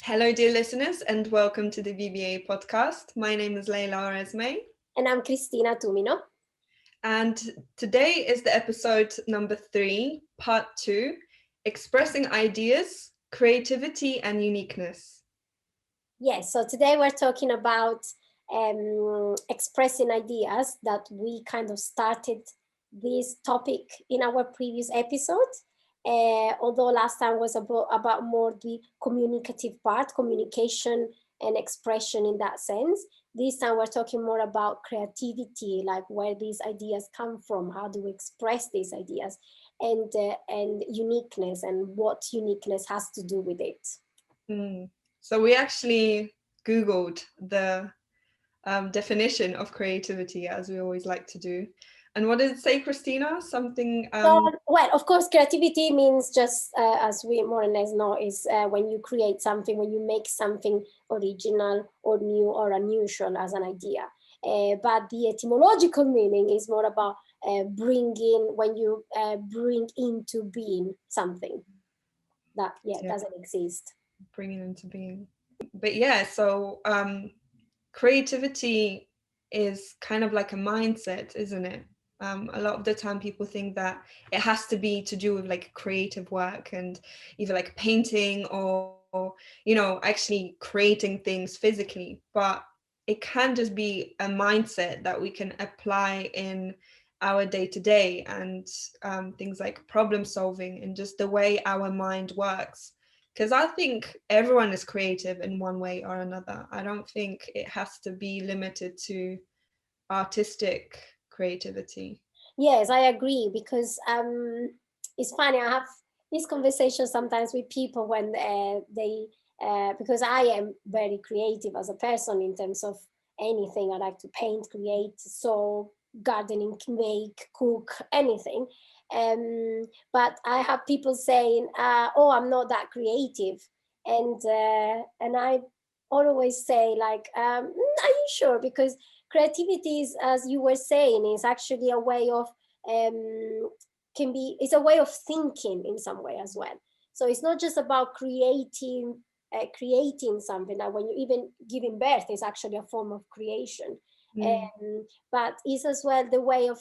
Hello, dear listeners, and welcome to the VVA podcast. My name is Leila Oresme, And I'm Cristina Tumino. and today is the episode number 3, part 2, expressing ideas, creativity, and uniqueness. Yes, so today we're talking about expressing ideas that we kind of started this topic in our previous episode. Although last time was about more the communicative part, communication and expression in that sense. This time we're talking more about creativity, like where these ideas come from, how do we express these ideas, and uniqueness and what uniqueness has to do with it. So we actually Googled the definition of creativity, as we always like to do. And what did it say, Christina? Something... Well, of course, creativity means just as we more or less know is when you create something, when you make something original or new or unusual as an idea. But the etymological meaning is more about bringing, when you bring into being something that doesn't exist. Bringing into being. But yeah, so creativity is kind of like a mindset, isn't it? A lot of the time people think that it has to be to do with like creative work and either like painting or actually creating things physically, but it can just be a mindset that we can apply in our day-to-day, and things like problem solving and just the way our mind works, because I think everyone is creative in one way or another. I don't think it has to be limited to artistic creativity. Yes, I agree, because it's funny. I have this conversation sometimes with people when they because I am very creative as a person in terms of anything. I like to paint, create, sew, gardening, make, cook, anything. But I have people saying, "Oh, I'm not that creative," and I always say, like, "Are you sure?" Because creativity is, as you were saying, is actually a way of it's a way of thinking in some way as well. So it's not just about creating something. Like when you even giving birth is actually a form of creation. But it's as well the way of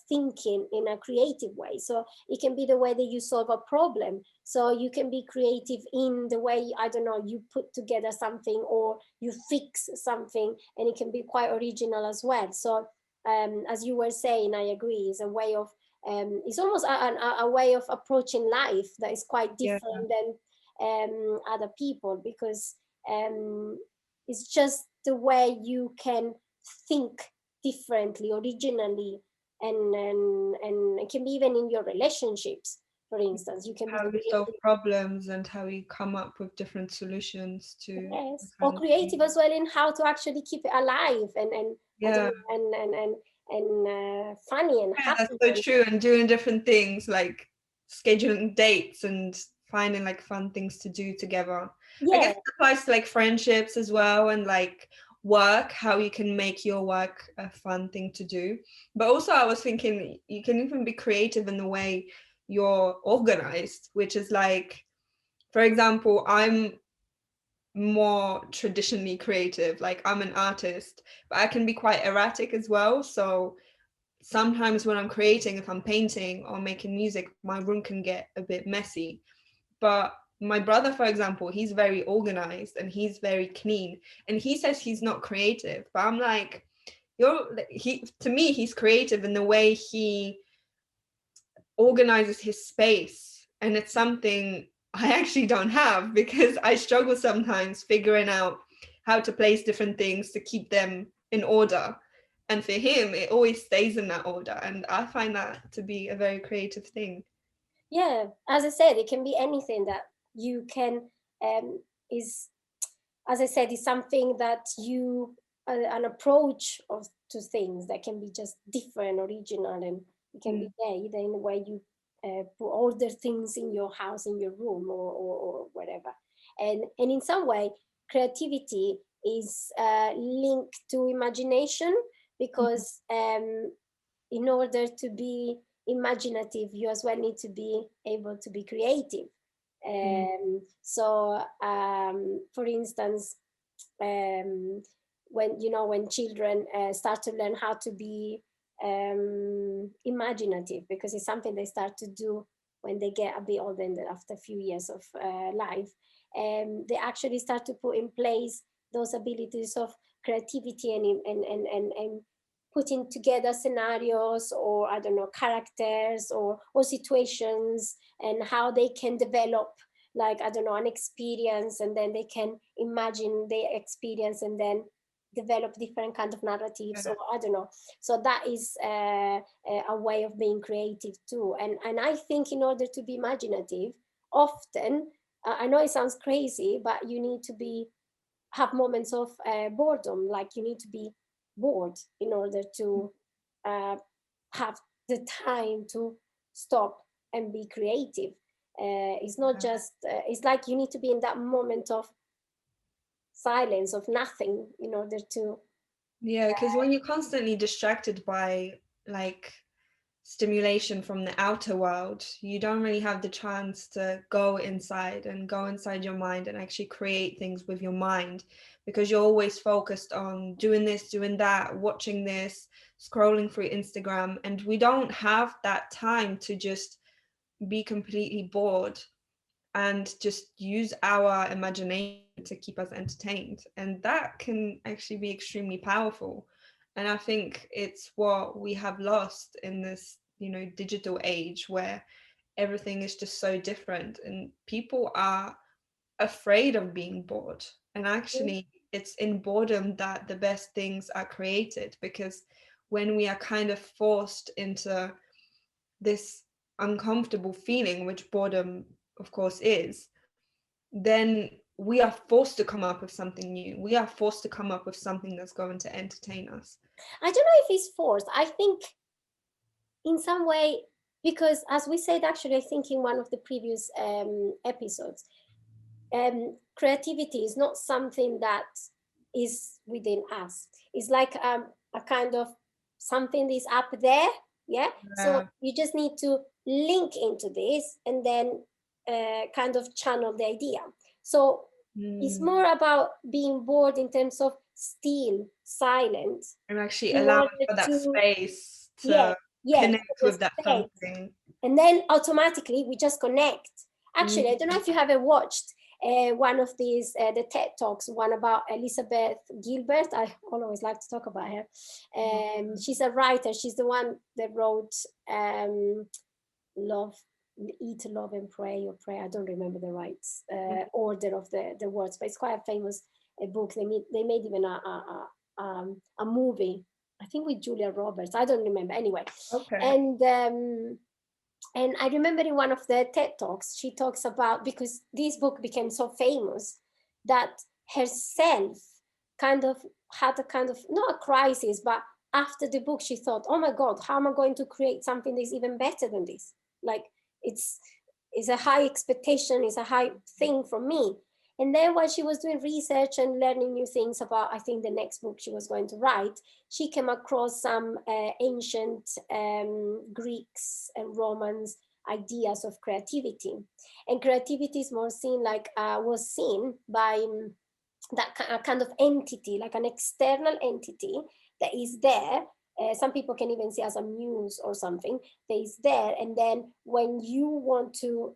thinking in a creative way. So it can be the way that you solve a problem. So you can be creative in the way, I don't know, you put together something or you fix something, and it can be quite original as well. So as you were saying, I agree, it's a way of it's almost a way of approaching life that is quite Yeah. different than other people, because it's just the way you can think differently, originally, and it can be even in your relationships. For instance, you can be How we solve creative. problems and how we come up with different solutions to Yes, the or kind of creative thing. as well in how to actually keep it alive and I don't Yeah. know, funny and Yeah, that's happy. so true. And doing different things like scheduling dates and finding like fun things to do together. I guess Yeah, it applies to like friendships as well, and like work, how you can make your work a fun thing to do. But also I was thinking you can even be creative in the way you're organized, which is like, for example, I'm more traditionally creative. Like I'm an artist, but I can be quite erratic as well. So sometimes when I'm creating, if I'm painting or making music, my room can get a bit messy. But my brother, for example, he's very organized and he's very clean. And he says he's not creative, but I'm like, to me, he's creative in the way he organizes his space. And it's something I actually don't have, because I struggle sometimes figuring out how to place different things to keep them in order. And for him, it always stays in that order. And I find that to be a very creative thing. yeah. As I said, it can be anything that you can is, as I said, is something that you an approach of to things that can be just different, original, and it can be Mm. either in the way you order things in your house, in your room, or whatever. And in some way, creativity is linked to imagination, because in order to be imaginative, you as well need to be able to be creative. For instance, when children start to learn how to be imaginative, because it's something they start to do when they get a bit older and after a few years of life, they actually start to put in place those abilities of creativity and putting together scenarios, or I don't know, characters or situations, and how they can develop, like, I don't know, an experience, and then they can imagine their experience and then develop different kind of narratives, or I don't know. So that is a way of being creative too. And I think in order to be imaginative, often, I know it sounds crazy, but you need to have moments of boredom. Like, you need to be bored in order to uh, have the time to stop and be creative. It's not just it's like you need to be in that moment of silence, of nothing, in order to Yeah, because when you're constantly distracted by like stimulation from the outer world, you don't really have the chance to go inside your mind and actually create things with your mind, because you're always focused on doing this, doing that, watching this, scrolling through Instagram, and we don't have that time to just be completely bored and just use our imagination to keep us entertained. And that can actually be extremely powerful. And I think it's what we have lost in this, digital age where everything is just so different and people are afraid of being bored. And actually, it's in boredom that the best things are created, because when we are kind of forced into this uncomfortable feeling, which boredom, of course, is, then we are forced to come up with something new. We are forced to come up with something that's going to entertain us. I don't know if it's forced. I think in some way, because as we said, actually, I think in one of the previous episodes, creativity is not something that is within us. It's like a kind of something is up there. Yeah. So Yeah. you just need to link into this and then kind of channel the idea. So it's Mm. more about being bored in terms of still, silent, And actually in allowing order for that to, space yeah, to yeah, connect the with that space. something. And then automatically we just connect. Actually, I Mm. don't know if you haven't watched one of these, the TED Talks, one about Elizabeth Gilbert. I always like to talk about her. She's a writer. She's the one that wrote Love, Eat, Love, and Pray, or Pray. I don't remember the right order of the words, but it's quite a famous book. They made even a movie, I think with Julia Roberts. I don't remember. Anyway, Okay. and I remember in one of the TED Talks, she talks about, because this book became so famous, that herself kind of had a kind of, not a crisis, but after the book, she thought, oh my God, how am I going to create something that's even better than this? Like, it's, it's a high expectation, it's a high thing from me. And then while she was doing research and learning new things about, I think, the next book she was going to write, she came across some ancient Greeks and Romans ideas of creativity. And creativity is more seen like, was seen by that kind of entity, like an external entity that is there. Some people can even see as a muse or something that is there. And then when you want to,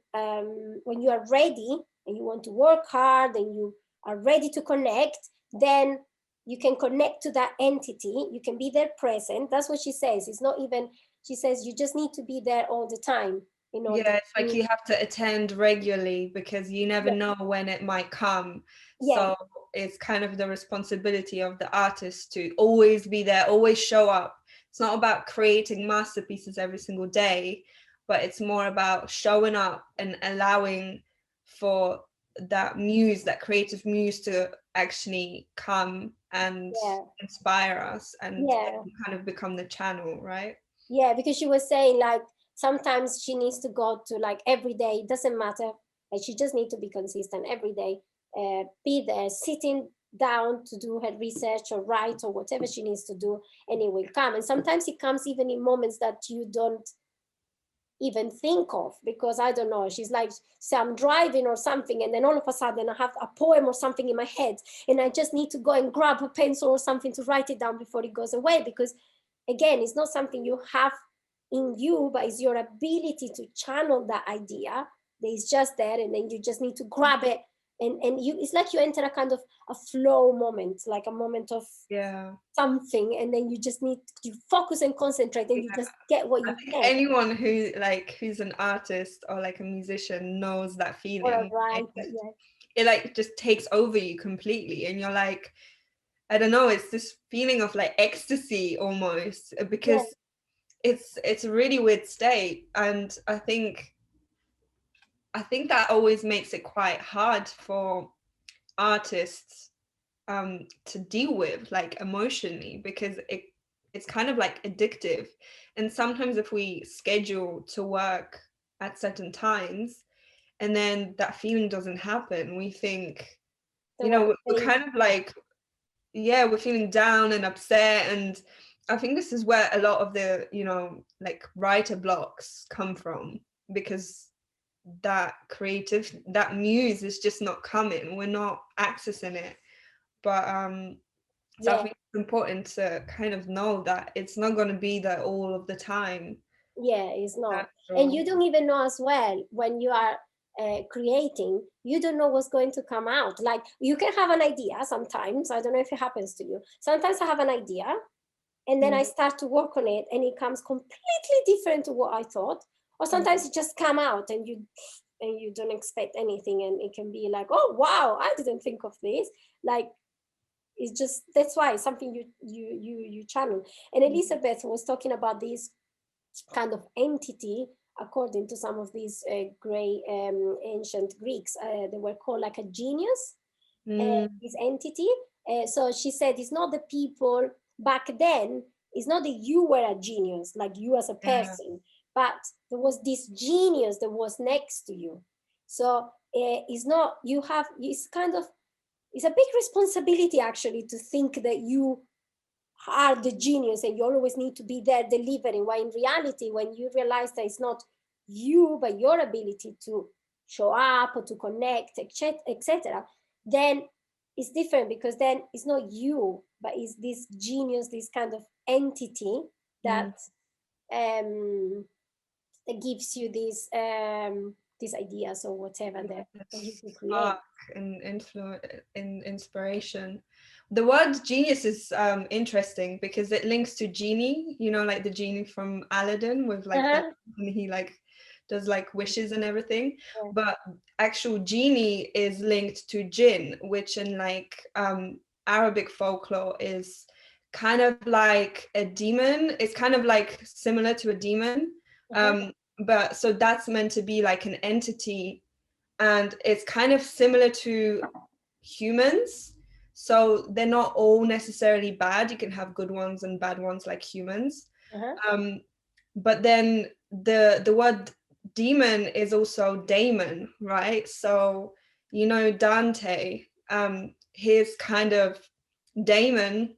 when you are ready and you want to work hard and you are ready to connect, then you can connect to that entity. You can be there present. That's what she says. It's not even, she says, you just need to be there all the time in order Yeah, it's like to, you have to attend regularly because you never yeah, know when it might come. yeah, So it's kind of the responsibility of the artist to always be there, always show up. It's not about creating masterpieces every single day, but it's more about showing up and allowing for that muse, that creative muse, to actually come and yeah, inspire us, and yeah. kind of become the channel, right? Yeah, because she was saying, like, sometimes she needs to go to, like, every day. It doesn't matter. Like, she just need to be consistent every day. Be there, sitting down to do her research or write or whatever she needs to do, and it will come. And sometimes it comes even in moments that you don't even think of, because I don't know, she's like, say I'm driving or something, and then all of a sudden I have a poem or something in my head, and I just need to go and grab a pencil or something to write it down before it goes away, because again, it's not something you have in you, but it's your ability to channel that idea that is just there, and then you just need to grab it, and you, it's like you enter a kind of a flow moment, like a moment of something, and then you just need to focus and concentrate, and you just get what you get. Anyone who like who's an artist or like a musician knows that feeling. Or a writer, it like just takes over you completely, and you're like, I don't know, it's this feeling of like ecstasy almost, because it's a really weird state. And I think that always makes it quite hard for artists to deal with, like emotionally, because it's kind of like addictive. And sometimes if we schedule to work at certain times and then that feeling doesn't happen, we think, you know, we're kind of like, we're feeling down and upset. And I think this is where a lot of the, you know, like writer blocks come from, because that muse is just not coming, we're not accessing it. But so I think it's important to kind of know that it's not going to be there all of the time. It's not. And you don't even know as well, when you are creating, you don't know what's going to come out. Like, you can have an idea sometimes, I don't know if it happens to you, sometimes I have an idea and then I start to work on it and it comes completely different to what I thought, or sometimes it just come out and you don't expect anything, and it can be like, oh wow, I didn't think of this. Like, it's just, that's why it's something you channel. And Elizabeth was talking about this kind of entity, according to some of these great ancient Greeks, they were called like a genius, this entity. So she said, it's not the people back then, it's not that you were a genius, like you as a person, but there was this genius that was next to you. So it's not, you have, it's kind of, it's a big responsibility actually to think that you are the genius and you always need to be there delivering, while in reality, when you realize that it's not you but your ability to show up or to connect, etc., then it's different, because then it's not you but it's this genius, this kind of entity that that gives you these ideas or whatever that you can create. And influence in inspiration. The word genius is interesting because it links to genie, you know, like the genie from Aladdin with like that, and he like does like wishes and everything. But actual genie is linked to jinn, which in like Arabic folklore is kind of like a demon. It's kind of like similar to a demon. But so that's meant to be like an entity, and it's kind of similar to humans. So they're not all necessarily bad. You can have good ones and bad ones like humans. But then the word demon is also daemon, right? So, you know, Dante, his kind of daemon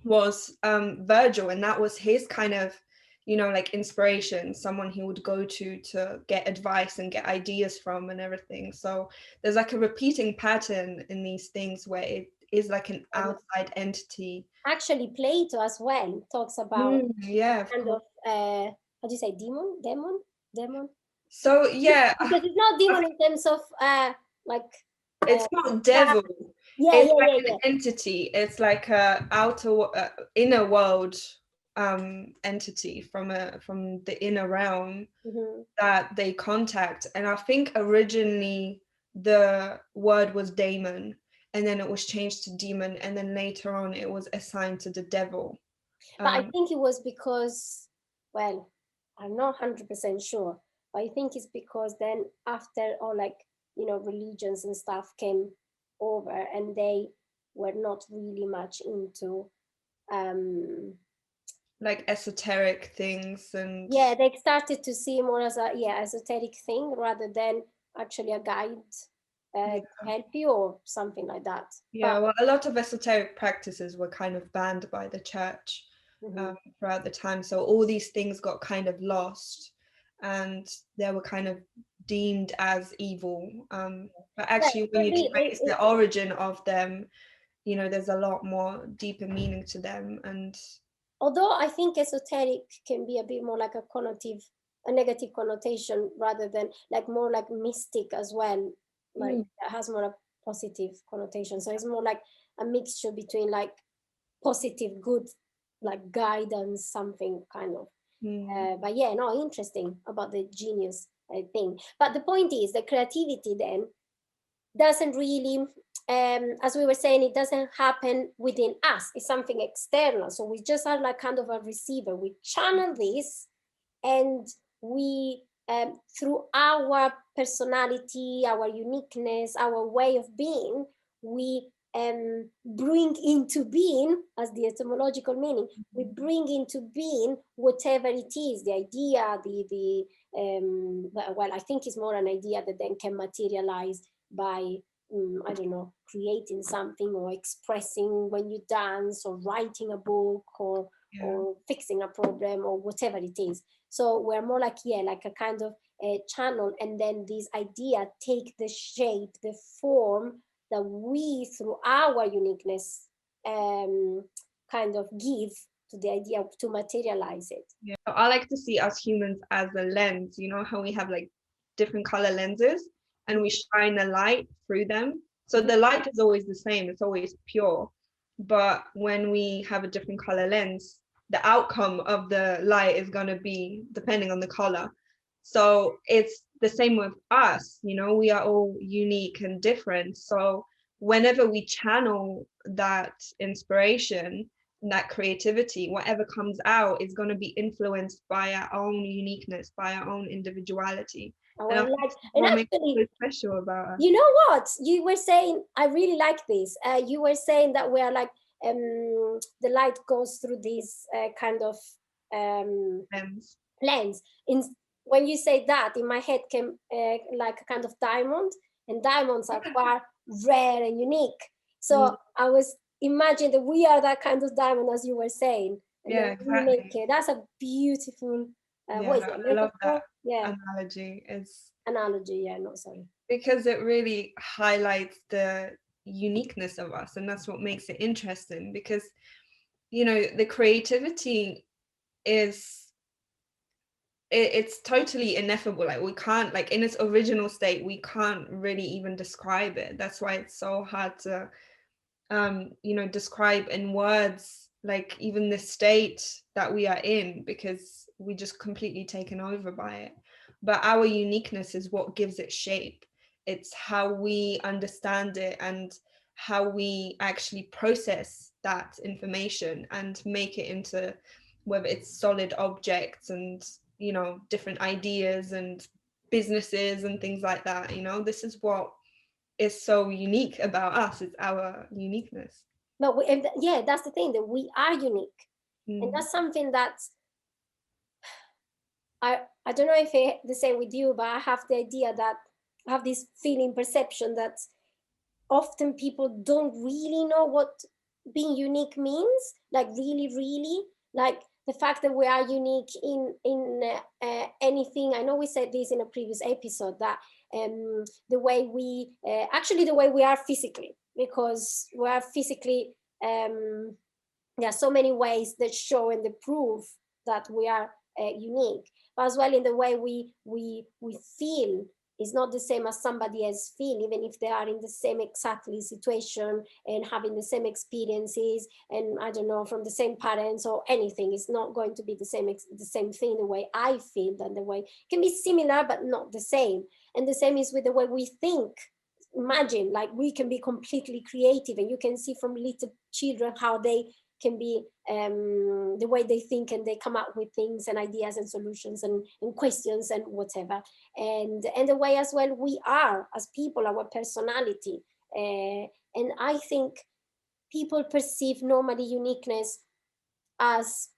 was Virgil, and that was his kind of, you know, like inspiration, someone he would go to get advice and get ideas from and everything. So there's like a repeating pattern in these things where it is like an outside entity. Actually, Plato as well talks about kind of how do you say, demon? So because it's not demon in terms of like it's not devil. It's like an entity. It's like a outer inner world entity from the inner realm that they contact. And I think originally the word was daemon, and then it was changed to demon, and then later on it was assigned to the devil. But I think it was because, well, I'm not 100% sure, but I think it's because then after all, like, you know, religions and stuff came over, and they were not really much into like esoteric things, and they started to see more as a esoteric thing rather than actually a guide to help you or something like that. Well, a lot of esoteric practices were kind of banned by the church throughout the time, so all these things got kind of lost. and they were kind of deemed as evil. But actually, when Yeah, you trace indeed. the origin of them, you know, there's a lot more deeper meaning to them. And Although I think esoteric can be a bit more like a negative connotation rather than like more like mystic as well, like that has more a positive connotation. So it's more like a mixture between like positive, good, like guidance, something kind of. But yeah, no, interesting about the genius thing. But the point is, the creativity then doesn't really, as we were saying, it doesn't happen within us. It's something external. So we just are like kind of a receiver. We channel this, and we, through our personality, our uniqueness, our way of being, we bring into being, as the etymological meaning, we bring into being whatever it is, the idea, well, I think it's more an idea that then can materialize by, I don't know, creating something or expressing when you dance or writing a book or fixing a problem or whatever it is. So we're more like, yeah, like a kind of a channel, and then this idea take the shape, the form that we, through our uniqueness, kind of give to the idea to materialize it. yeah, I like to see us humans as a lens. You know how we have like different color lenses and we shine a light through them. So the light is always the same, it's always pure. But when we have a different color lens, the outcome of the light is going to be depending on the color. So it's the same with us, you know, we are all unique and different. So whenever we channel that inspiration, that creativity, whatever comes out is going to be influenced by our own uniqueness, by our own individuality. And I think Like, and what makes actually, it so special about us. you know what you were saying, I really like this. You were saying that we are like, the light goes through this kind of Lens. lens. When you say that, in my head came like a kind of diamond, and diamonds are quite rare and unique. So I was imagining that we are that kind of diamond, as you were saying, and Yeah, then we make exactly. it. That's a beautiful, Yeah, what is it, I love that metaphor? Yeah, analogy. It's analogy. Yeah, no, sorry. because it really highlights the uniqueness of us, and that's what makes it interesting. Because you know, the creativity is it's totally ineffable. Like we can't, like in its original state, we can't really even describe it. That's why it's so hard to you know, describe in words, like even the state that we are in, because we just completely taken over by it. But our uniqueness is what gives it shape. It's how we understand it and how we actually process that information and make it into, whether it's solid objects and, you know, different ideas and businesses and things like that. You know, this is what is so unique about us. It's our uniqueness. But yeah, that's the thing, that we are unique, and that's something that I don't know if it's the same with you, but I have the idea that I have this feeling, perception that often people don't really know what being unique means, like really, like the fact that we are unique in anything. I know we said this in a previous episode, that the way we actually the way we are physically, because we are physically, there are so many ways that show and that prove that we are unique, but as well in the way we feel is not the same as somebody else feel, even if they are in the same exactly situation and having the same experiences, and I don't know, from the same parents or anything. It's not going to be the same thing. The way I feel, than the way, it can be similar but not the same. And the same is with the way we think. Imagine, like, we can be completely creative, and you can see from little children how they can be, the way they think, and they come up with things and ideas and solutions and questions and whatever, and the way as well we are as people, our personality, and I think people perceive normally uniqueness as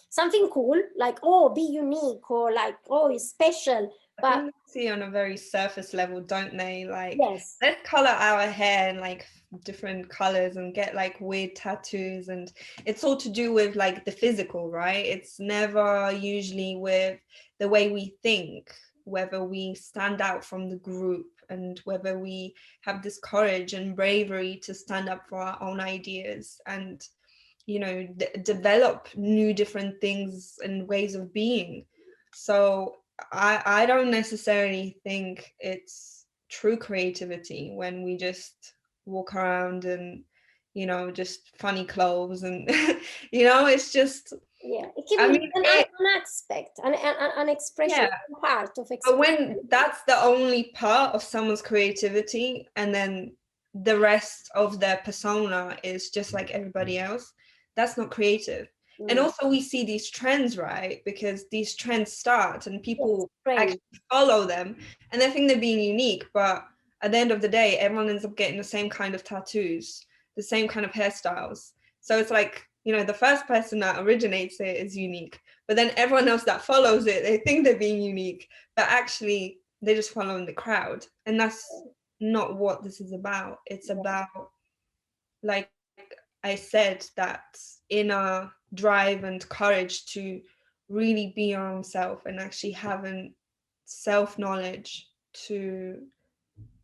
something cool, like, oh, be unique, or like, oh, it's special. I But think they see on a very surface level, don't they? Like, yes, let's color our hair in like different colors and get like weird tattoos, and it's all to do with like the physical, right? It's never usually with the way we think, whether we stand out from the group and whether we have this courage and bravery to stand up for our own ideas and, you know, develop new different things and ways of being. So I don't necessarily think it's true creativity when we just walk around and, you know, just funny clothes and you know, it's just, Yeah, it can I be mean an aspect, an expression, yeah, part of but expression. when that's the only part of someone's creativity and then the rest of their persona is just like everybody else, that's not creative. And also we see these trends, right? Because these trends start and Yes, people friend. actually follow them and they think they're being unique, but at the end of the day, everyone ends up getting the same kind of tattoos, the same kind of hairstyles. So it's like, you know, the first person that originates it is unique, but then everyone else that follows it, they think they're being unique, but actually they're just following the crowd. And that's not what this is about. It's Yeah. about, like I said, that inner drive and courage to really be your own self and actually having self-knowledge to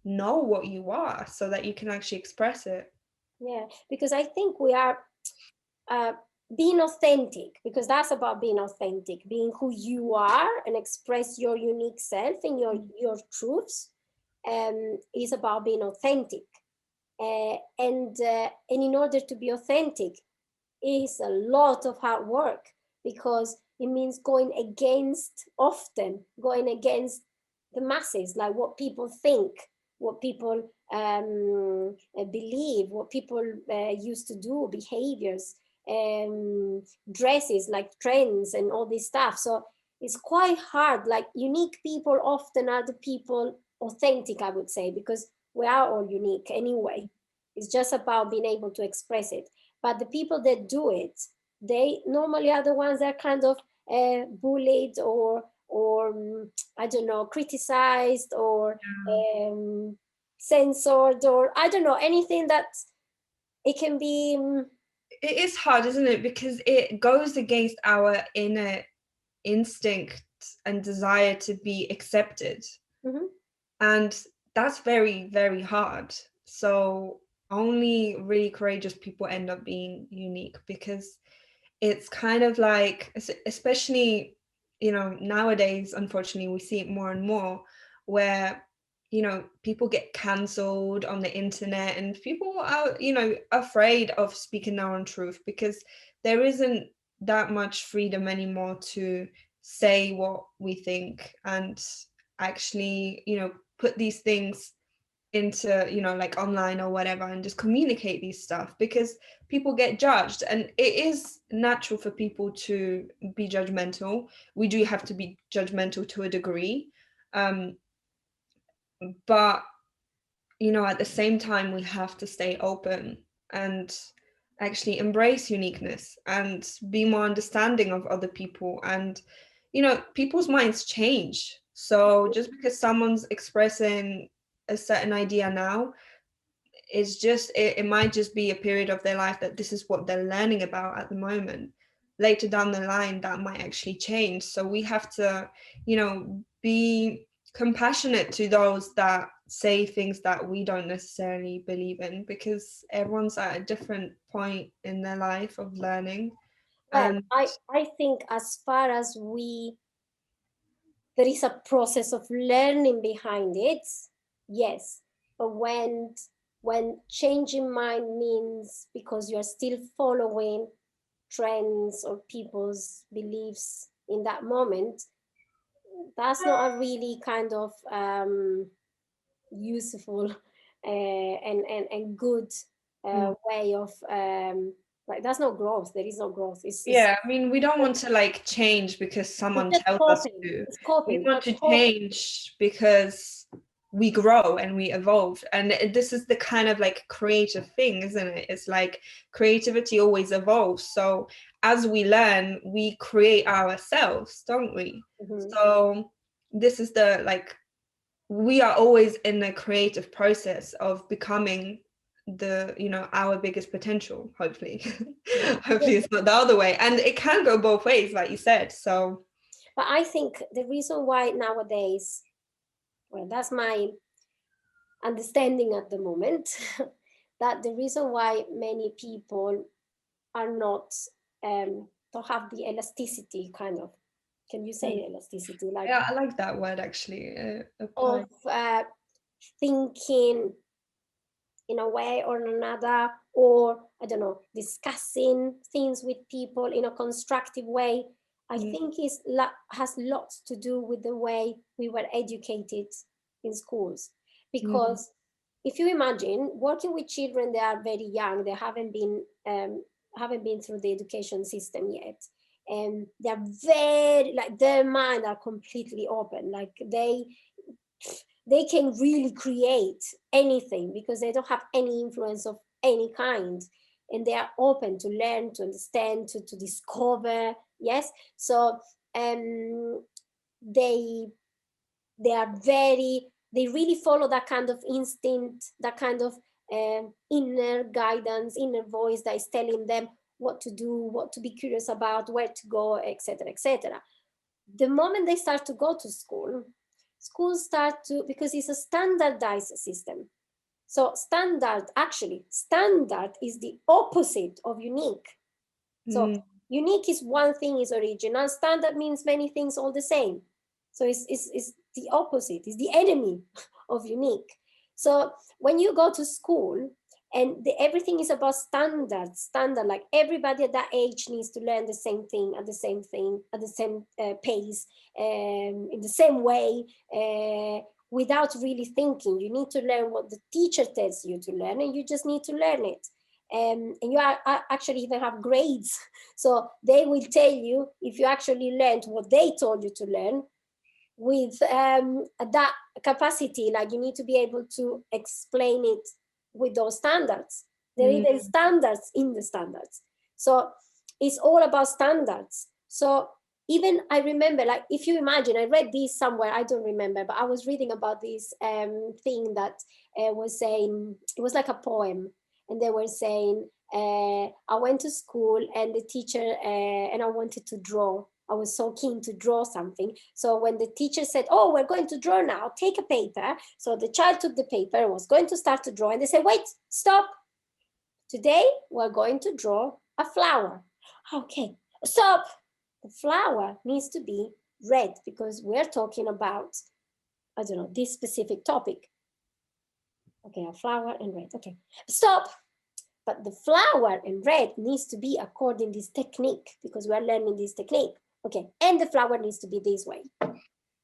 know what you are so that you can actually express it. Yeah, because I think we are uh, being authentic, because that's about being authentic, being who you are and express your unique self and your truths. Is about being authentic, and in order to be authentic, is a lot of hard work, because it means going against the masses, like what people think, what people believe, what people used to do, behaviors, dresses, like trends and all this stuff. So it's quite hard. Like, unique people often are the people authentic, I would say, because we are all unique anyway. It's just about being able to express it. But the people that do it, they normally are the ones that are kind of bullied, or I don't know, criticized, or censored, or I don't know, anything that it can be. It is hard, isn't it? Because it goes against our inner instinct and desire to be accepted. Mhm. And that's very, very hard. So only really courageous people end up being unique, because it's kind of like, especially, you know, nowadays, unfortunately, we see it more and more where, you know, people get cancelled on the internet and people are, you know, afraid of speaking their own truth because there isn't that much freedom anymore to say what we think and actually, you know, put these things into, you know, like online or whatever, and just communicate these stuff, because people get judged and it is natural for people to be judgmental. We do have to be judgmental to a degree, but you know, at the same time we have to stay open and actually embrace uniqueness and be more understanding of other people. And you know, people's minds change, so just because someone's expressing a certain idea now, it's just it might just be a period of their life that this is what they're learning about at the moment. Later down the line that might actually change, so we have to, you know, be compassionate to those that say things that we don't necessarily believe in, because everyone's at a different point in their life of learning. Well, And I think, as far as there is a process of learning behind it, yes. But when changing mind means because you're still following trends or people's beliefs in that moment, that's not a really kind of useful and good way of like, that's not growth. There is no growth. It's yeah, I mean, we don't want to like change because it's someone just tells us coping. to. It's We coping. want That's to coping. change because we grow and we evolve. And this is the kind of like creative thing, isn't it? It's like creativity always evolves. So as we learn, we create ourselves, don't we? Mhm. So this is the like, we are always in the creative process of becoming the, you know, our biggest potential, hopefully. Hopefully it's not the other way, and it can go both ways, like you said. So But I think the reason why nowadays, well, that's my understanding at the moment, that the reason why many people are not, don't have the elasticity, kind of, can you say elasticity, like, yeah, I like that word actually, apply. of thinking in a way or another, or I don't know, discussing things with people in a constructive way. I Mm, think has lots to do with the way we were educated in schools. mm, Because if you imagine working with children, they are very young, they haven't been through the education system yet, and they're very, like, their mind are completely open, like they can really create anything because they don't have any influence of any kind, and they are open to learn, to understand, to discover. Yes. So um they they are very, they really follow that kind of instinct, that kind of inner guidance, inner voice that is telling them what to do, what to be curious about, where to go, etc., etc. The moment they start to go to school, schools start to, because it's a standardized system. So standard is the opposite of unique. So mm, unique is one thing, is original. Standard means many things all the same. So it's the opposite, it's the enemy of unique. So when you go to school and everything is about standard, like everybody at that age needs to learn the same thing at the same thing, at the same pace, in the same way, without really thinking. You need to learn what the teacher tells you to learn, and you just need to learn it. And you actually even have grades. So they will tell you if you actually learned what they told you to learn with that capacity, like you need to be able to explain it with those standards. There are mm, even standards in the standards. So it's all about standards. So even I remember, like, if you imagine, I read this somewhere, I don't remember, but I was reading about this thing that was saying, it was like a poem, and they were saying, I went to school and the teacher, and I wanted to draw. I was so keen to draw something. So when the teacher said, oh, we're going to draw now, take a paper. So the child took the paper and was going to start to draw. And they said, wait, stop. Today, we're going to draw a flower. Okay, stop. The flower needs to be red because we're talking about, I don't know, this specific topic. Okay, a flower and red. Okay, stop. But the flower in red needs to be according to this technique because we're learning this technique. Okay, and the flower needs to be this way.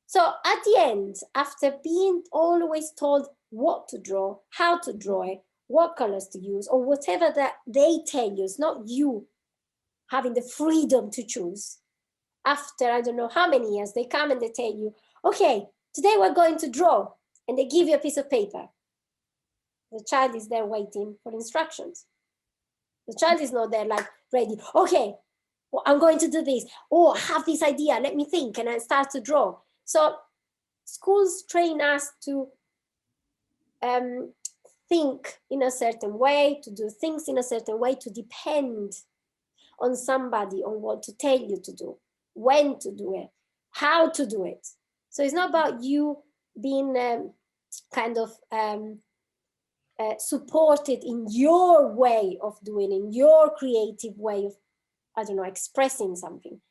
So at the end, after being always told what to draw, how to draw it, what colors to use, or whatever that they tell you, it's not you having the freedom to choose. After I don't know how many years, they come and they tell you, okay, today we're going to draw, and they give you a piece of paper. The child is there waiting for instructions. The child is not there like ready. Okay, well, I'm going to do this. Oh, I have this idea. Let me think, and I start to draw. So schools train us to think in a certain way, to do things in a certain way, to depend on somebody, on what to tell you to do, when to do it, how to do it. So it's not about you being kind of supported in your way of doing, in your creative way of, I don't know, expressing something.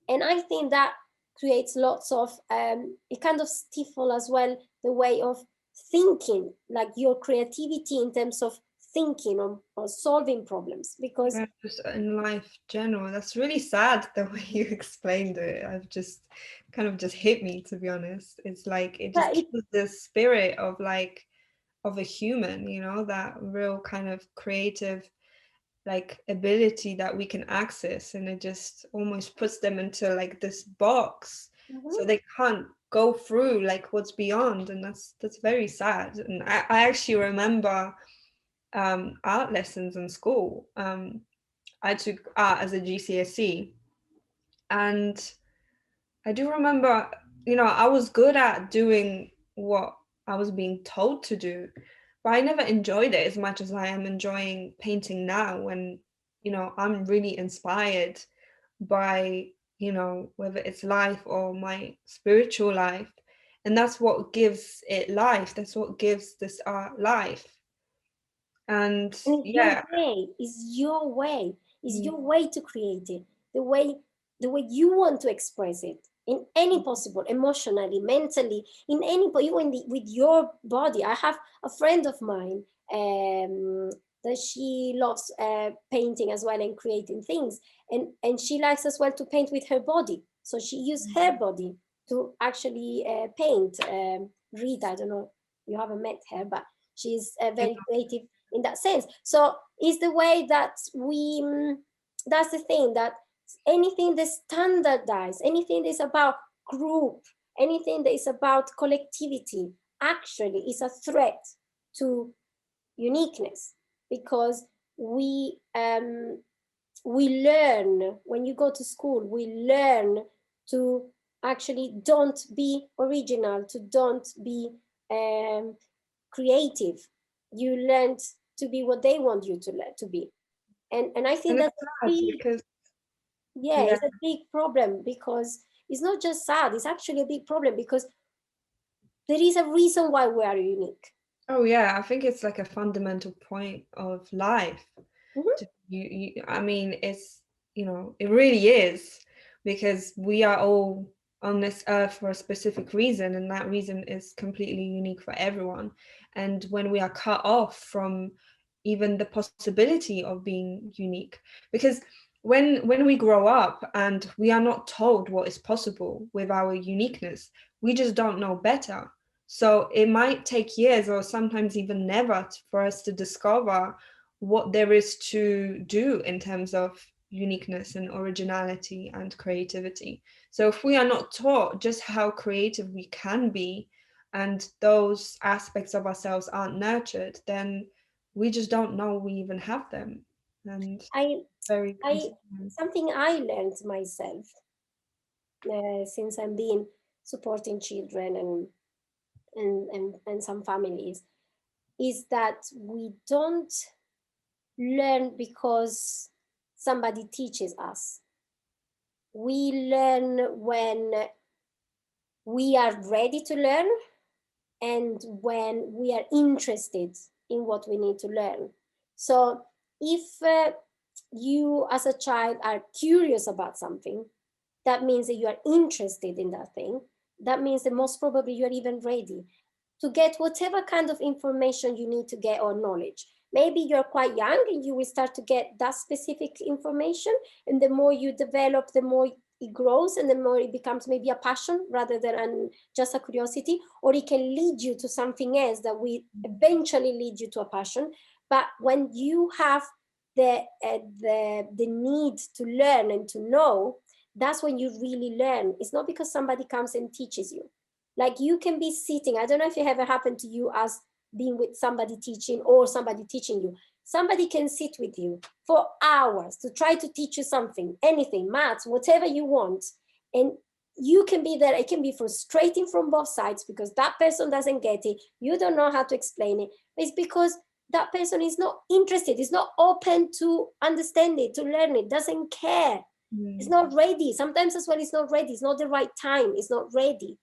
And I think that creates lots of, it kind of stifle as well the way of thinking, like your creativity in terms of thinking or solving problems. Because yeah, just in life general, that's really sad the way you explained it. I've just kind of just hit me, to be honest. It's like it just it, kills the spirit of like of a human, you know, that real kind of creative like ability that we can access, and it just almost puts them into like this box, so Mhm. they can't go through like what's beyond, and that's very sad. And I actually remember art lessons in school. I took art as a GCSE, and I do remember, you know, I was good at doing what I was being told to do, but I never enjoyed it as much as I am enjoying painting now, when, you know, I'm really inspired by, you know, whether it's life or my spiritual life. And that's what gives it life. That's what gives this art life. And And it's your yeah. way. It's your way. It's Mm. your way to create it. The way the way you want to express it in any possible, emotionally, mentally, in any even with your body. I have a friend of mine that she loves painting as well and creating things, and she likes as well to paint with her body. So she used her body to actually paint. Rita, I don't know, you haven't met her, but she's very creative in that sense. So it's the way that we that's the thing, that anything that's standardized, anything that's about group, anything that is about collectivity, actually is a threat to uniqueness, because we learn, when you go to school, we learn to actually don't be original, to don't be creative. You learned to be what they want you to learn to be. And I think And it's that's a sad big, because, yeah, yeah. it's a big problem, because it's not just sad, it's actually a big problem, because there is a reason why we are unique. Oh yeah, I think it's like a fundamental point of life. Mhm. I mean, it's, you know, it really is, because we are all on this earth for a specific reason, and that reason is completely unique for everyone. And when we are cut off from even the possibility of being unique, because when we grow up and we are not told what is possible with our uniqueness, we just don't know better. So it might take years or sometimes even never for us to discover what there is to do in terms of uniqueness and originality and creativity. So if we are not taught just how creative we can be, and those aspects of ourselves aren't nurtured, then we just don't know we even have them. And I, very I, concerning. something I learned myself since I've been supporting children and some families, is that we don't learn because somebody teaches us. We learn when we are ready to learn and when we are interested in what we need to learn. So if you as a child are curious about something, that means that you are interested in that thing. That means that most probably you are even ready to get whatever kind of information you need to get, or knowledge. Maybe you're quite young and you will start to get that specific information. And the more you develop, the more it grows, and the more it becomes maybe a passion rather than just a curiosity, or it can lead you to something else that will eventually lead you to a passion. But when you have the need to learn and to know, that's when you really learn. It's not because somebody comes and teaches you. Like, you can be sitting, I don't know if it ever happened to you, as being with somebody teaching or somebody teaching you. Somebody can sit with you for hours to try to teach you something, anything, maths, whatever you want. And you can be there. It can be frustrating from both sides, because that person doesn't get it. You don't know how to explain it. It's because that person is not interested, is not open to understand it, to learn it, doesn't care. It's not ready. Sometimes as well, it's not ready. It's not the right time. It's not ready.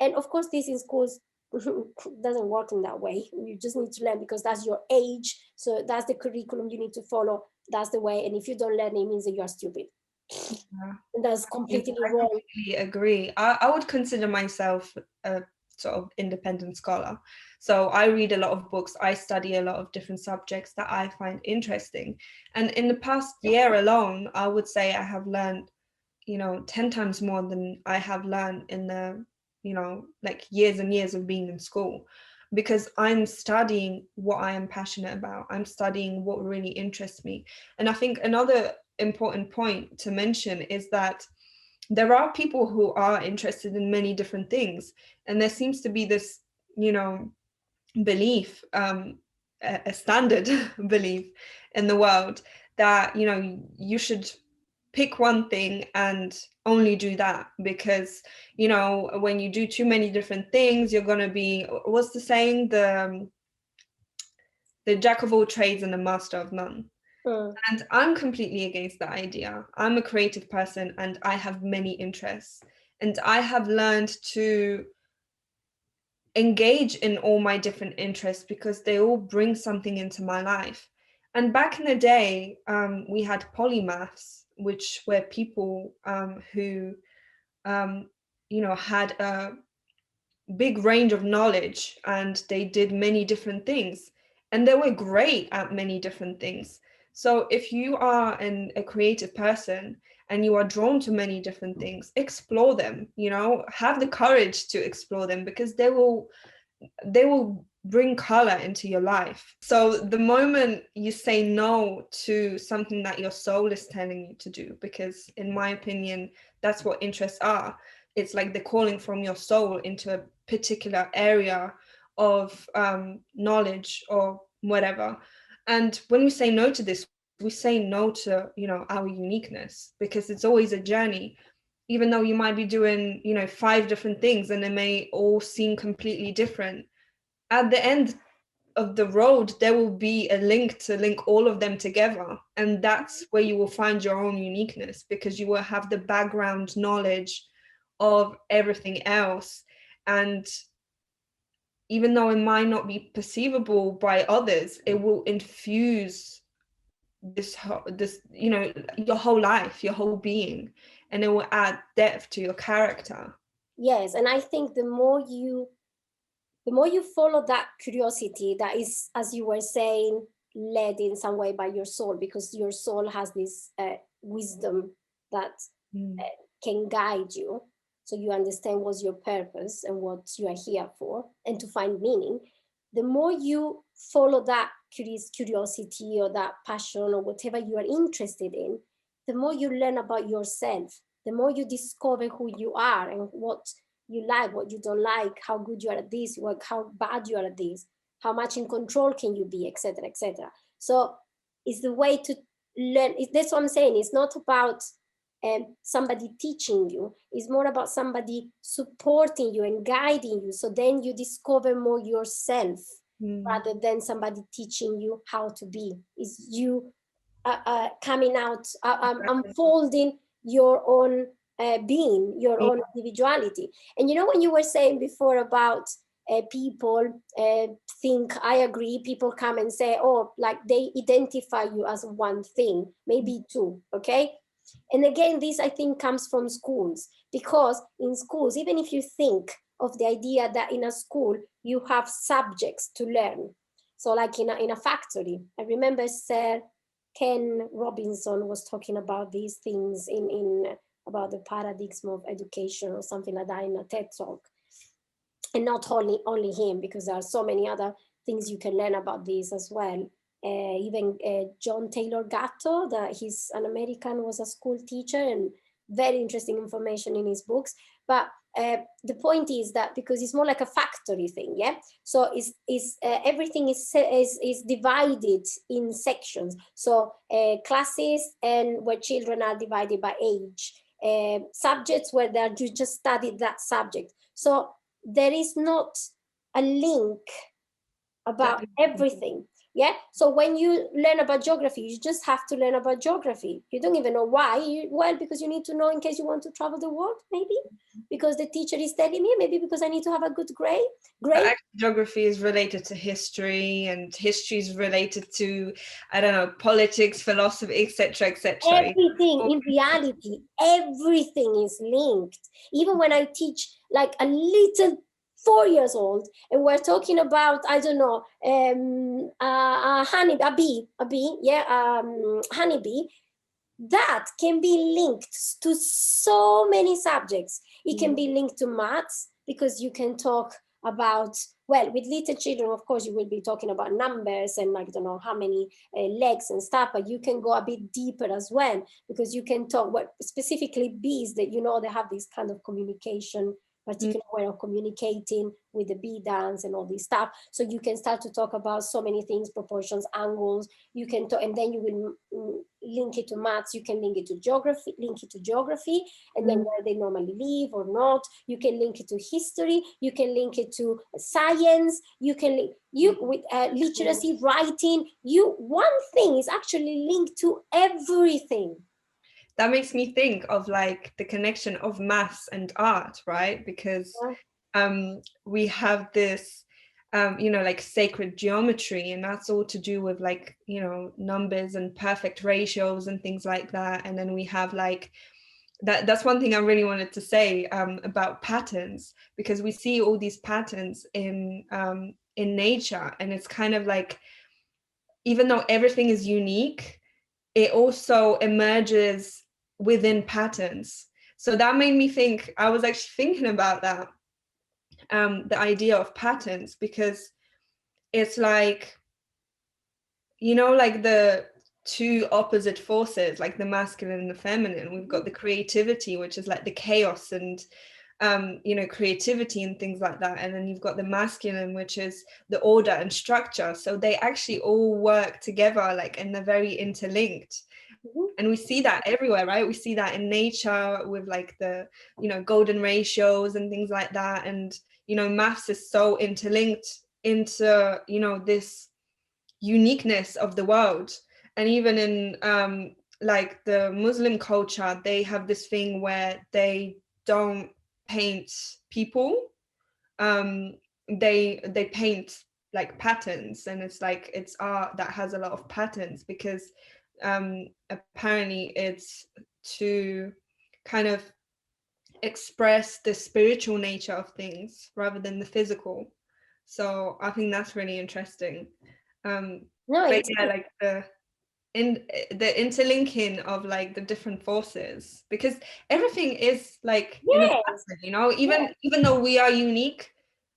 And of course, this in schools doesn't work in that way. You just need to learn because that's your age. So that's the curriculum you need to follow. That's the way. And if you don't learn, it means that you are stupid. Yeah. And that's completely I wrong. completely agree. I would consider myself a sort of independent scholar. So I read a lot of books, I study a lot of different subjects that I find interesting. And in the past year alone, I would say I have learned, you know, 10 times more than I have learned in the, you know, like years and years of being in school, because I'm studying what I am passionate about. I'm studying what really interests me. And I think another important point to mention is that there are people who are interested in many different things, and there seems to be this, you know, belief, a standard belief in the world, that, you know, you should pick one thing and only do that, because, you know, when you do too many different things, you're going to be, what's the saying, the jack of all trades and the master of none. Mm. And I'm completely against that idea. I'm a creative person and I have many interests. And I have learned to engage in all my different interests because they all bring something into my life. And back in the day, we had polymaths, which were people who, had a big range of knowledge and they did many different things. And they were great at many different things. So if you are a creative person and you are drawn to many different things, explore them, have the courage to explore them because they will bring color into your life. So the moment you say no to something that your soul is telling you to do, because in my opinion, that's what interests are. It's like the calling from your soul into a particular area of knowledge or whatever. And when we say no to this, we say no to, our uniqueness, because it's always a journey. Even though you might be doing, 5 different things and they may all seem completely different, at the end of the road, there will be a link to link all of them together. And that's where you will find your own uniqueness, because you will have the background knowledge of everything else. And even though it might not be perceivable by others, it will infuse your whole life, your whole being, and it will add depth to your character. Yes, and I think the more you follow that curiosity that is, as you were saying, led in some way by your soul, because your soul has this wisdom that can guide you, so you understand what's your purpose and what you are here for, and to find meaning. The more you follow that curiosity or that passion or whatever you are interested in, the more you learn about yourself, the more you discover who you are and what you like, what you don't like, how good you are at this, how bad you are at this, how much in control can you be, etc., etc. So it's the way to learn. That's what I'm saying. It's not about somebody teaching you. It's more about somebody supporting you and guiding you. So then you discover more yourself rather than somebody teaching you how to be. It's you coming out, unfolding your own being, your own individuality. And when you were saying before about people think, I agree, people come and say, oh, like they identify you as one thing, maybe two, okay? And again, this I think comes from schools, because in schools, even if you think of the idea that in a school you have subjects to learn, so like in a factory, I remember Sir Ken Robinson was talking about these things in about the paradigm of education or something like that in a TED talk. And not only him, because there are so many other things you can learn about this as well. Even John Taylor Gatto, he's an American, was a school teacher, and very interesting information in his books. But the point is that because it's more like a factory thing, yeah. So everything is divided in sections. So classes, and where children are divided by age, subjects where you just studied that subject. So there is not a link about everything. Yeah. So when you learn about geography, you just have to learn about geography. You don't even know why. Well, because you need to know in case you want to travel the world, maybe because the teacher is telling me, maybe because I need to have a good grade. Geography is related to history, and history is related to, I don't know, politics, philosophy, etc., etc. Everything, in reality, everything is linked. Even when I teach like a little 4 years old, and we're talking about, I don't know, honeybee, that can be linked to so many subjects. It can be linked to maths, because you can talk about, well, with little children, of course, you will be talking about numbers and like, I don't know how many legs and stuff, but you can go a bit deeper as well, because you can talk, specifically bees, that they have this kind of communication particular way of communicating with the B dance and all this stuff. So you can start to talk about so many things, proportions, angles. You can talk, and then you will link it to maths. You can link it to geography, and then where they normally live or not. You can link it to history. You can link it to science. You can with literacy, writing. One thing is actually linked to everything. That makes me think of like the connection of maths and art, right? Because we have this like sacred geometry, and that's all to do with like numbers and perfect ratios and things like that. And then we have like that's one thing I really wanted to say about patterns, because we see all these patterns in nature, and it's kind of like, even though everything is unique, it also emerges within patterns. So that made me think, I was actually thinking about that, the idea of patterns, because it's like, like the two opposite forces, like the masculine and the feminine. We've got the creativity, which is like the chaos and creativity and things like that, and then you've got the masculine, which is the order and structure. So they actually all work together, like, and they're very interlinked. And we see that everywhere, right? We see that in nature with like the golden ratios and things like that. And maths is so interlinked into this uniqueness of the world. And even in like the Muslim culture, they have this thing where they don't paint people, they paint like patterns, and it's like it's art that has a lot of patterns, because apparently it's to kind of express the spiritual nature of things rather than the physical. So I think that's really interesting. But yeah, like the interlinking of like the different forces, because everything is like in a pattern, even though we are unique,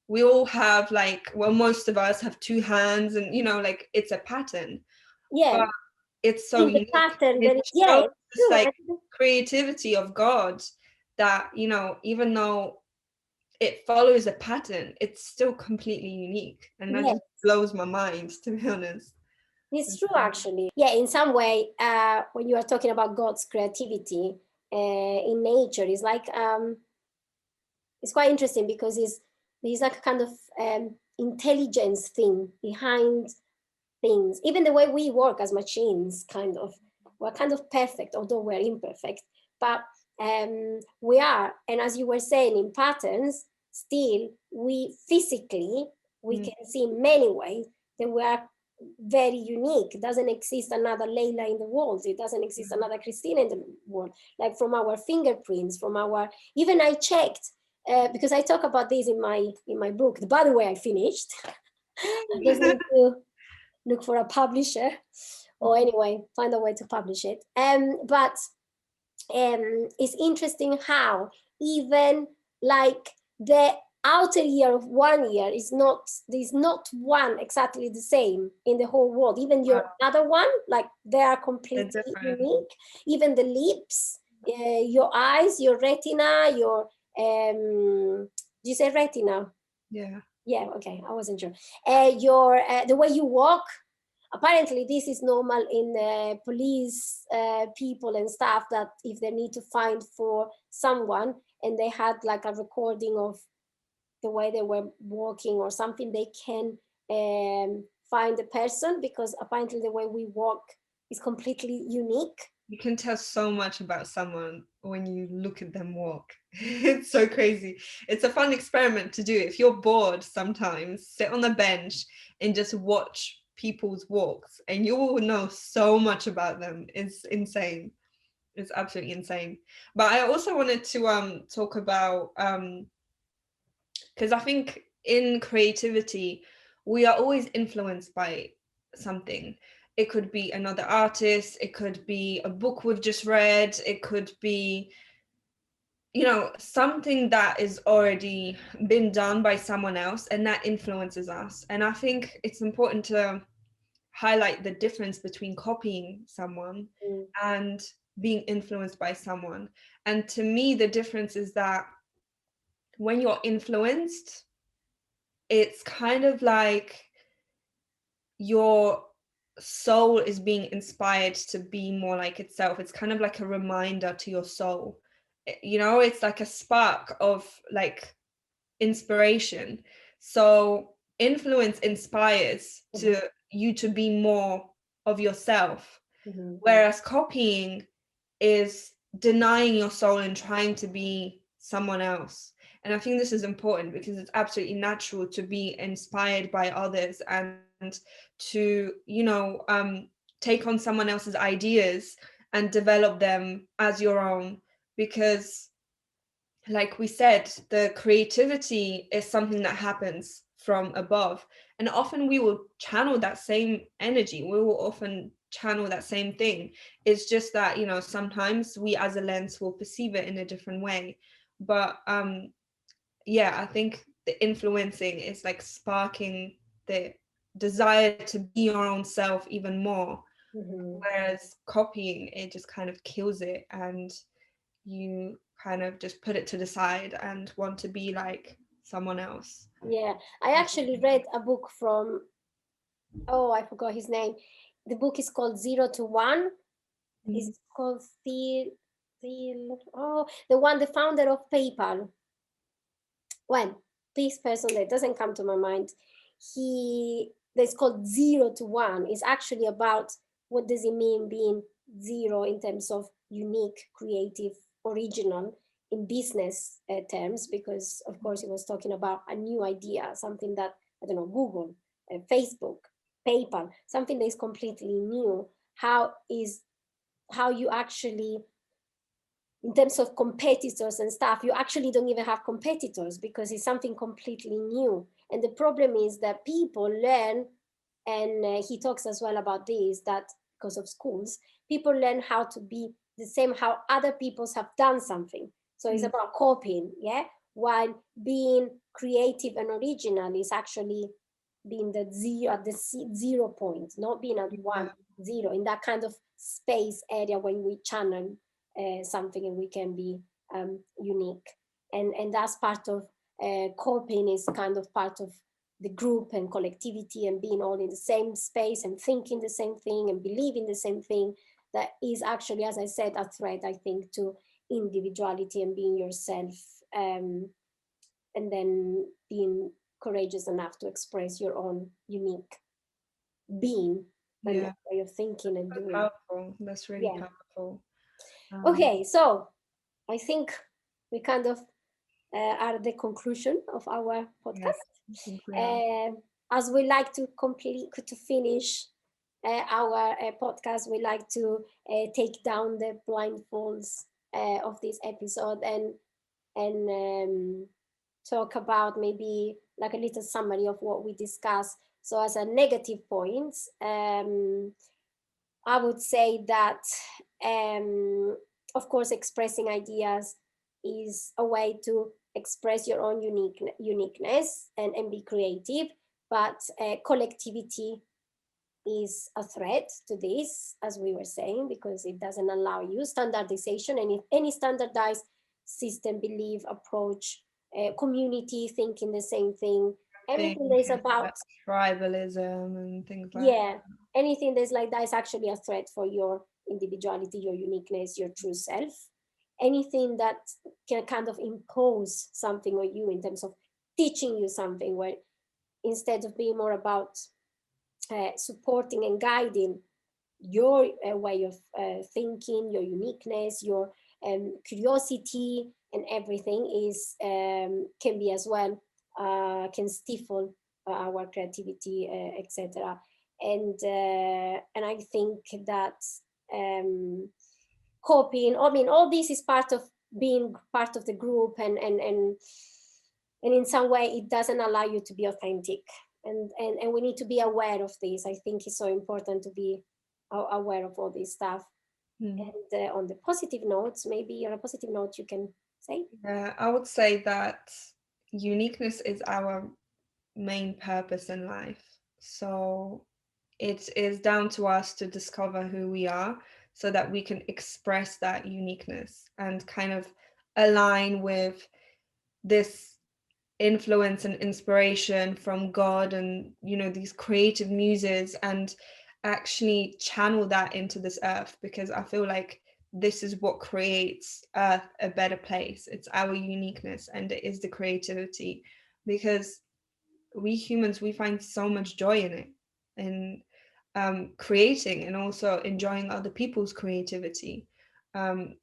we all have like, well, most of us have two hands, and like it's a pattern. But it's so unique. Pattern, it shows this like creativity of God, that even though it follows a pattern, it's still completely unique, and that just blows my mind, to be honest. It's true, actually. Yeah, in some way, when you are talking about God's creativity in nature, it's like it's quite interesting, because there's like a kind of intelligence thing behind things. Even the way we work as machines, we're kind of perfect, although we're imperfect. But we are, and as you were saying, in patterns, still we physically can see in many ways that we are very unique. It doesn't exist another Layla in the world. It doesn't exist another Christina in the world. Like from our fingerprints, even I checked because I talk about this in my book. By the way, I finished. I just need to look for a publisher, or anyway, find a way to publish it. But it's interesting how even like the outer ear of one ear there's not one exactly the same in the whole world. Even your other one, like they are completely unique. Even the lips, your eyes, your retina, your do you say retina? Yeah, okay, I wasn't sure. Your the way you walk, apparently this is normal in police people and stuff, that if they need to find for someone and they had like a recording of the way they were walking or something, they can find the person, because apparently the way we walk is completely unique. You can tell so much about someone when you look at them walk. It's so crazy. It's a fun experiment to do. If you're bored sometimes, sit on the bench and just watch people's walks, and you will know so much about them. It's insane. It's absolutely insane. But I also wanted to talk about because I think in creativity we are always influenced by something. It could be another artist, it could be a book we've just read, it could be something that is already been done by someone else, and that influences us. And I think it's important to highlight the difference between copying someone and being influenced by someone. And to me, the difference is that when you're influenced, it's kind of like your soul is being inspired to be more like itself. It's kind of like a reminder to your soul. You know, it's like a spark of like inspiration. So influence inspires Mhm. to you to be more of yourself, Mhm. whereas copying is denying your soul and trying to be someone else. And I think this is important because it's absolutely natural to be inspired by others and to, take on someone else's ideas and develop them as your own. Because, like we said, the creativity is something that happens from above. And often we will channel that same energy. We will often channel that same thing. It's just that, sometimes we as a lens will perceive it in a different way. But yeah, I think the influencing is like sparking the desire to be your own self even more. Mhm. Whereas copying, it just kind of kills it, and you kind of just put it to the side and want to be like someone else. Yeah, I actually read a book from, oh, I forgot his name. The book is called Zero to One. Mm. It's called oh, the one, the founder of PayPal. Well, this person that doesn't come to my mind, he, that's called Zero to One, is actually about what does it mean being zero in terms of unique, creative, original in business terms, because of course he was talking about a new idea, something that, I don't know, Google, Facebook, PayPal, something that is completely new. How is, how you actually, in terms of competitors and stuff, you actually don't even have competitors because it's something completely new. And the problem is that people learn, and he talks as well about this, that because of schools, people learn how to be the same, how other peoples have done something. So it's Mm. about copying, yeah? While being creative and original is actually being the zero, at the 0 point, not being at Yeah, 1, 0, in that kind of space area when we channel something and we can be unique. And that's part of coping, is kind of part of the group and collectivity and being all in the same space and thinking the same thing and believing the same thing. That is actually, as I said, a threat, I think, to individuality and being yourself, and then being courageous enough to express your own unique being and yeah. way of thinking and That's doing. powerful. That's really Yeah. powerful. Um, Okay, so I think we kind of are at the conclusion of our yeah, podcast. I think we are. As we like to complete, to finish our podcast, we like to take down the blindfolds of this episode, and talk about maybe like a little summary of what we discussed. So as a negative points, I would say that, of course, expressing ideas is a way to express your own uniqueness and be creative, but collectivity is a threat to this, as we were saying, because it doesn't allow you standardization. And if any standardized system, belief, approach, community thinking the same thing, Thing, everything that is like about, tribalism and things like yeah, anything that's like that is actually a threat for your individuality, your uniqueness, your true self. Anything that can kind of impose something on you in terms of teaching you something, where instead of being more about supporting and guiding your way of thinking, your uniqueness, your curiosity, and everything is, can be as well, can stifle our creativity, etc. And I think that copying, I mean, all this is part of being part of the group, and in some way it doesn't allow you to be authentic, and we need to be aware of this. I think it's so important to be aware of all this stuff. that. And on the positive notes, maybe on a positive note you can say. Yeah, I would say that uniqueness is our main purpose in life. So it is down to us to discover who we are so that we can express that uniqueness and kind of align with this influence and inspiration from God and, these creative muses, and actually channel that into this earth, because I feel like this is what creates earth a better place. It's our uniqueness, and it is the creativity, because we humans, we find so much joy in it, in creating, and also enjoying other people's creativity.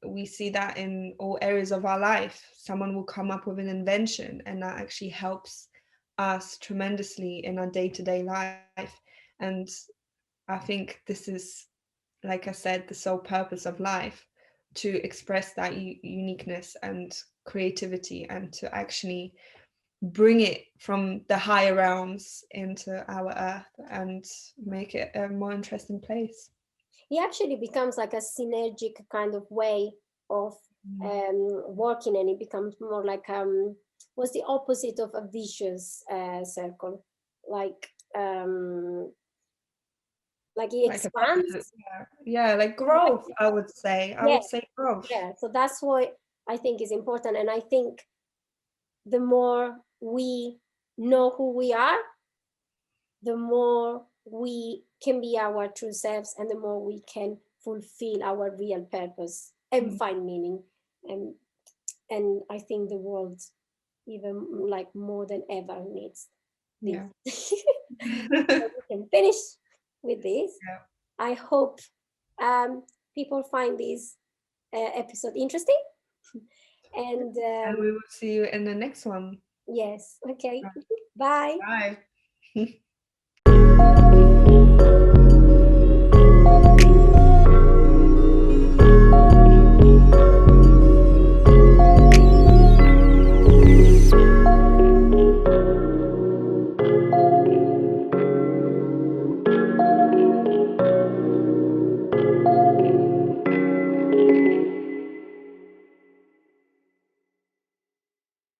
We see that in all areas of our life. Someone will come up with an invention, and that actually helps us tremendously in our day-to-day life. And I think this is, like I said, the sole purpose of life, to express that uniqueness and creativity, and to actually bring it from the higher realms into our earth and make it a more interesting place. It actually becomes like a synergic kind of way of working, and it becomes more like what's the opposite of a vicious circle, like it Like a expands. positive, yeah, like growth, I would say. I Yeah, would say growth. yeah. So that's what I think is important, and I think the more we know who we are, the more we can be our true selves, and the more we can fulfill our real purpose and Mm. find meaning. And and I think the world, even like more than ever, needs this. Yeah. So we can finish with this. Yeah. I hope people find this episode interesting. And And we will see you in the next one. yes, okay. Bye. Bye.